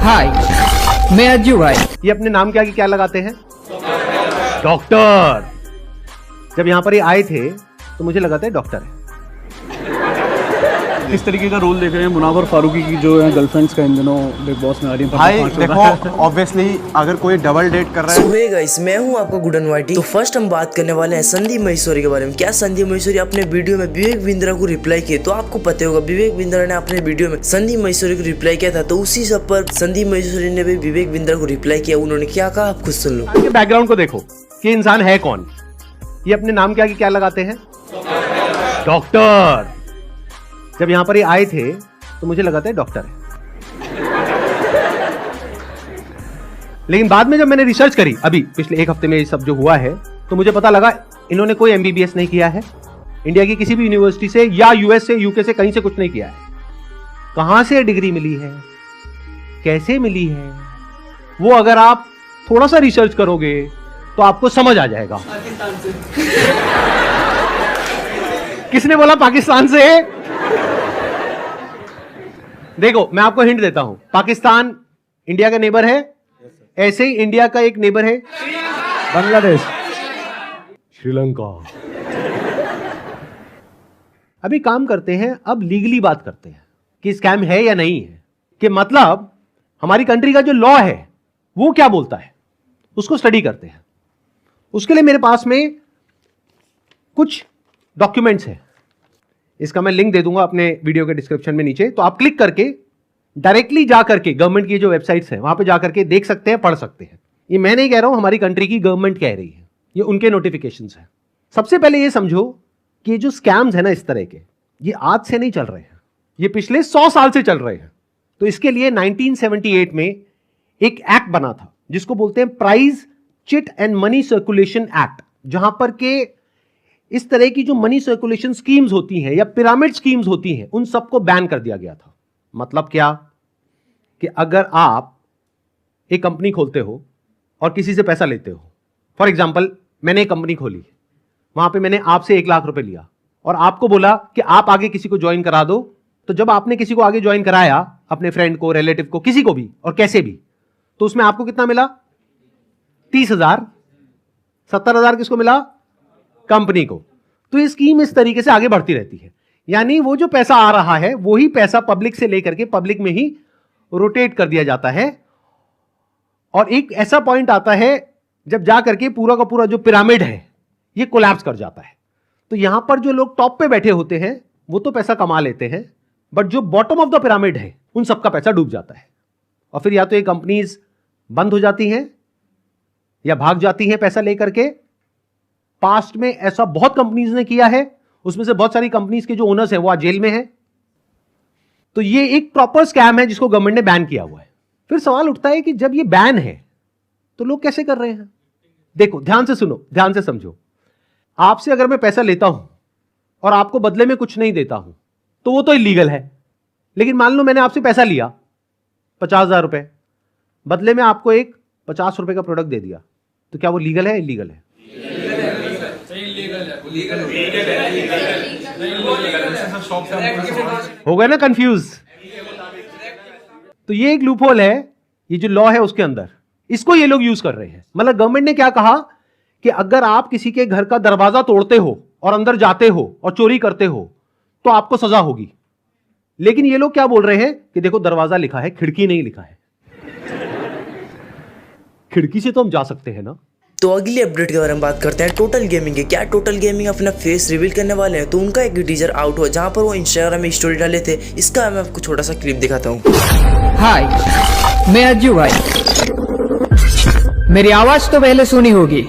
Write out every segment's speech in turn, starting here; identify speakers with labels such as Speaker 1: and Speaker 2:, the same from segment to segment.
Speaker 1: हाय, मैं अज्जू भाई।
Speaker 2: ये अपने नाम के आगे क्या लगाते हैं? डॉक्टर। जब यहाँ पर ये आए थे तो मुझे लगा था डॉक्टर है।
Speaker 3: किस तरीके का रोल देख रहे हैं मुनावर फारूकी की जो है गर्लफ्रेंड्स का इन दिनों बिग बॉस में आ रही है?
Speaker 4: भाई देखो, ऑब्वियसली अगर कोई डबल डेट कर रहा है।
Speaker 5: सो हे गाइस, मैं हूं आपका गुड एंड वाइटी। तो फर्स्ट हम बात करने वाले हैं संदीप महेश्वरी के बारे में। क्या संदीप महेश्वरी अपने वीडियो में विवेक बिंद्रा को रिप्लाई किए? तो आपको पता होगा विवेक बिंद्रा ने अपने वीडियो में संदीप महेश्वरी को रिप्लाई किया था। तो उसी सब पर संदीप महेश्वरी ने भी विवेक बिंद्रा को रिप्लाई किया। उन्होंने क्या कहा आप खुद सुन लो।
Speaker 2: बैकग्राउंड को देखो कि इंसान है कौन। ये अपने नाम के आगे क्या लगाते हैं? डॉक्टर। जब यहां पर ये आए थे तो मुझे लगा था डॉक्टर है। लेकिन बाद में जब मैंने रिसर्च करी अभी पिछले एक हफ्ते में ये सब जो हुआ है, तो मुझे पता लगा इन्होंने कोई एमबीबीएस नहीं किया है इंडिया की किसी भी यूनिवर्सिटी से, या यूएस से, यूके से, कहीं से कुछ नहीं किया है। कहां से डिग्री मिली है, कैसे मिली है, वो अगर आप थोड़ा सा रिसर्च करोगे तो आपको समझ आ जाएगा।
Speaker 6: पाकिस्तान से।
Speaker 2: किसने बोला पाकिस्तान से? देखो मैं आपको हिंट देता हूं, पाकिस्तान इंडिया का नेबर है, ऐसे ही इंडिया का एक नेबर है बांग्लादेश, श्रीलंका। अभी काम करते हैं, अब लीगली बात करते हैं कि स्कैम है या नहीं है, कि मतलब हमारी कंट्री का जो लॉ है वो क्या बोलता है, उसको स्टडी करते हैं। उसके लिए मेरे पास में कुछ डॉक्यूमेंट्स हैं, इसका मैं लिंक दे दूंगा अपने वीडियो के डिस्क्रिप्शन में नीचे। तो आप क्लिक करके डायरेक्टली जा करके गवर्नमेंट की जो वेबसाइट्स हैं वहां पे जा करके देख सकते हैं, पढ़ सकते हैं। ये मैं नहीं कह रहा हूं, हमारी कंट्री की गवर्नमेंट कह रही है, ये उनके नोटिफिकेशंस हैं। सबसे पहले ये समझो कि ये जो स्कैम्स है ना इस तरह के, ये आज से नहीं चल रहे हैं, ये पिछले 100 साल से चल रहे हैं। तो इसके लिए 1978 में एक एक्ट बना था जिसको बोलते हैं prize chit and money circulation act, जहां पर के इस तरह की जो मनी सर्कुलेशन स्कीम्स होती हैं या पिरामिड स्कीम्स होती हैं उन सबको बैन कर दिया गया था। मतलब क्या कि अगर आप एक कंपनी खोलते हो और किसी से पैसा लेते हो, फॉर एग्जांपल मैंने एक कंपनी खोली, वहां पे मैंने आपसे 1 लाख रुपए लिया और आपको बोला कि आप आगे किसी को ज्वाइन करा दो। तो जब आपने किसी को आगे ज्वाइन कराया, अपने फ्रेंड को, रिलेटिव को, किसी को भी और कैसे भी, तो उसमें आपको कितना मिला? 30,000। 70,000 किसको मिला? कंपनी को। तो ये स्कीम इस तरीके से आगे बढ़ती रहती है, यानी वो जो पैसा आ रहा है वही पैसा पब्लिक से लेकर के पब्लिक में ही रोटेट कर दिया जाता है। और एक ऐसा पॉइंट आता है जब जा करके पूरा का पूरा जो पिरामिड है ये कोलैप्स कर जाता है। तो यहां पर जो लोग टॉप पे बैठे होते हैं वो तो पैसा कमा लेते हैं, बट जो बॉटम ऑफ द पिरामिड है उन सबका पैसा डूब जाता है। और फिर या तो ये कंपनीज बंद हो जाती हैं या भाग जाती हैं पैसा लेकर के। पास्ट में ऐसा बहुत कंपनीज ने किया है, उसमें से बहुत सारी कंपनीज के जो ओनर्स हैं वो आज जेल में हैं। तो ये एक प्रॉपर स्कैम है जिसको गवर्नमेंट ने बैन किया हुआ है। फिर सवाल उठता है कि जब ये बैन है तो लोग कैसे कर रहे हैं? देखो ध्यान से सुनो, ध्यान से समझो। आपसे अगर मैं पैसा लेता हूं और आपको बदले में कुछ नहीं देता हूं तो वो तो इलीगल है। लेकिन मान लो मैंने आपसे पैसा लिया 50,000 रुपए, बदले में आपको एक 50 रुपए का प्रोडक्ट दे दिया, तो क्या वो लीगल है, इलीगल है? हो गए ना कंफ्यूज? तो ये एक लूपहोल है, ये जो लॉ है उसके अंदर, इसको ये लोग यूज कर रहे हैं। मतलब गवर्नमेंट ने क्या कहा कि अगर आप किसी के घर का दरवाजा तोड़ते हो और अंदर जाते हो और चोरी करते हो तो आपको सजा होगी। लेकिन ये लोग क्या बोल रहे हैं कि देखो दरवाजा लिखा है, खिड़की नहीं लिखा है। खिड़की से तो हम जा सकते हैं ना।
Speaker 5: तो अगली अपडेट के बारे में बात करते हैं टोटल गेमिंग के। क्या टोटल गेमिंग अपना फेस रिवील करने वाले हैं? तो उनका एक टीजर आउट हुआ जहां पर वो इंस्टाग्राम में स्टोरी डाले थे। इसका मैं आपको छोटा सा क्लिप दिखाता हूँ।
Speaker 1: हाय, मैं अज्जू भाई। मेरी आवाज तो पहले सुनी होगी।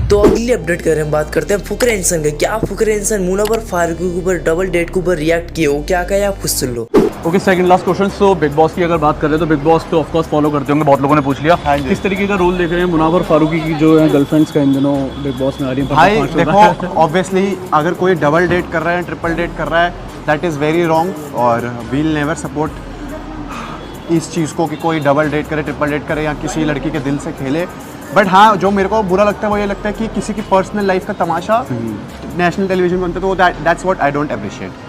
Speaker 5: तो अगली अपडेट कर रहे हैं, बात करते हैं फुकरे इंसान का। क्या फुकरे इंसान मुनावर फारूकी के ऊपर डबल डेट के ऊपर रिएक्ट किए हो? क्या कहे आप खुद सुन लो।
Speaker 3: Okay, second last question. So Bigg Boss की अगर बात करें तो बिग बॉस तो ऑफकोर्स फॉलो करते होंगे, बहुत लोगों ने पूछ लिया।
Speaker 4: हाँ जी।
Speaker 3: किस तरीके का रोल देख रहे हैं मुनावर फारूकी की जो है गर्लफ्रेंड्स का इन दिनों बिग बॉस में आ रही है?
Speaker 4: भाई
Speaker 3: पर्दाफाश हो रहा है।
Speaker 4: देखो, ऑब्वियसली अगर कोई डबल डेट कर रहा है, ट्रिपल डेट कर रहा है, दैट इज़ वेरी रॉन्ग और वील नेवर सपोर्ट इस चीज़ को कि कोई डबल डेट करे, ट्रिपल डेट करे या किसी लड़की के दिल से खेले। बट हाँ, जो मेरे को बुरा लगता है वो ये लगता है कि किसी की पर्सनल लाइफ का तमाशा नेशनल टेलीविजन बनता है, तो that's what I don't appreciate.